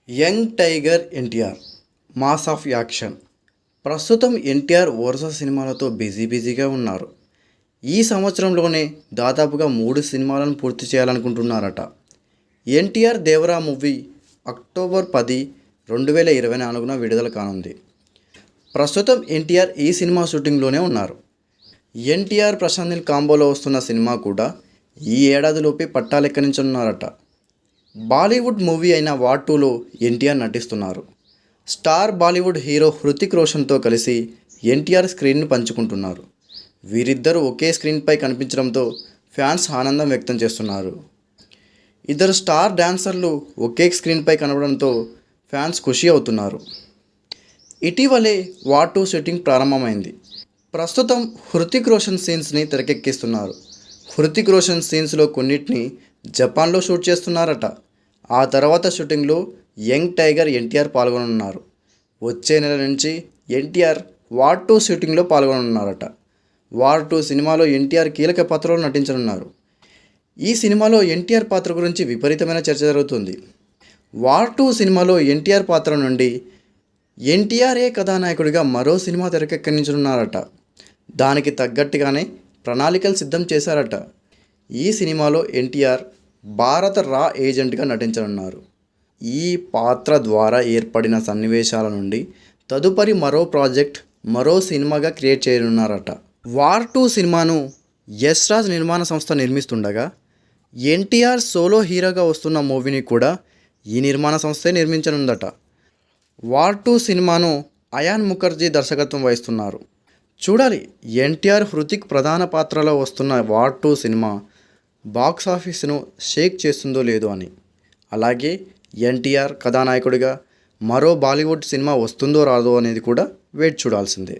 Young tiger NTR mass of action. ప్రస్తుతం ఎన్టీఆర్ వరుస సినిమాలతో బిజీగా ఉన్నారు. ఈ సంవత్సరంలోనే దాదాపుగా 3 సినిమాలను పూర్తి చేయాలనుకుంటున్నారట. ఎన్టీఆర్ దేవరా మూవీ అక్టోబర్ 10, 2024న విడుదల కానుంది. ప్రస్తుతం ఎన్టీఆర్ ఈ సినిమా షూటింగ్లోనే ఉన్నారు. ఎన్టీఆర్ ప్రశాంత్ నీల్ కాంబోలో వస్తున్న సినిమా కూడా ఈ ఏడాదిలోపే పట్టాలెక్కనించనున్నారట. బాలీవుడ్ మూవీ అయిన వార్ 2లో ఎన్టీఆర్ నటిస్తున్నారు. స్టార్ బాలీవుడ్ హీరో హృతిక్ రోషన్తో కలిసి ఎన్టీఆర్ స్క్రీన్ను పంచుకుంటున్నారు. వీరిద్దరూ ఒకే స్క్రీన్పై కనిపించడంతో ఫ్యాన్స్ ఆనందం వ్యక్తం చేస్తున్నారు. ఇద్దరు స్టార్ డాన్సర్లు ఒకే స్క్రీన్పై కనబడంతో ఫ్యాన్స్ ఖుషి అవుతున్నారు. ఇటీవలే వార్ 2 షూటింగ్ ప్రారంభమైంది. ప్రస్తుతం హృతిక్ రోషన్ సీన్స్ని తెరకెక్కిస్తున్నారు. హృతిక్ రోషన్ సీన్స్లో కొన్నిటిని జపాన్లో షూట్ చేస్తున్నారట. ఆ తర్వాత షూటింగ్లో యంగ్ టైగర్ ఎన్టీఆర్ పాల్గొనున్నారు. వచ్చే నెల నుంచి ఎన్టీఆర్ వార్ 2 షూటింగ్లో పాల్గొనున్నారట. వార్ 2 సినిమాలో ఎన్టీఆర్ కీలక పాత్రలో నటించనున్నారు. ఈ సినిమాలో ఎన్టీఆర్ పాత్ర గురించి విపరీతమైన చర్చ జరుగుతుంది. వార్ 2 సినిమాలో ఎన్టీఆర్ పాత్ర నుండి ఎన్టీఆర్ఏ కథానాయకుడిగా మరో సినిమా తెరకెక్కించనున్నారట. దానికి తగ్గట్టుగానే ప్రణాళికలు సిద్ధం చేశారట. ఈ సినిమాలో ఎన్టీఆర్ భారత రా ఏజెంట్గా నటించనున్నారు. ఈ పాత్ర ద్వారా ఏర్పడిన సన్నివేశాల నుండి తదుపరి మరో ప్రాజెక్ట్ మరో సినిమాగా క్రియేట్ చేయనున్నారట. వార్ 2 సినిమాను యశ్ రాజ్ నిర్మాణ సంస్థ నిర్మిస్తుండగా ఎన్టీఆర్ సోలో హీరోగా వస్తున్న మూవీని కూడా ఈ నిర్మాణ సంస్థే నిర్మించనుందట. వార్ 2 సినిమాను అయాన్ ముఖర్జీ దర్శకత్వం వహిస్తున్నారు. చూడాలి ఎన్టీఆర్ హృతిక్ ప్రధాన పాత్రలో వస్తున్న వార్ 2 సినిమా బాక్స్ ఆఫీస్ను షేక్ చేస్తుందో లేదో అని. అలాగే ఎన్టీఆర్ కథానాయకుడిగా మరో బాలీవుడ్ సినిమా వస్తుందో రాదో అనేది కూడా వేచి చూడాల్సిందే.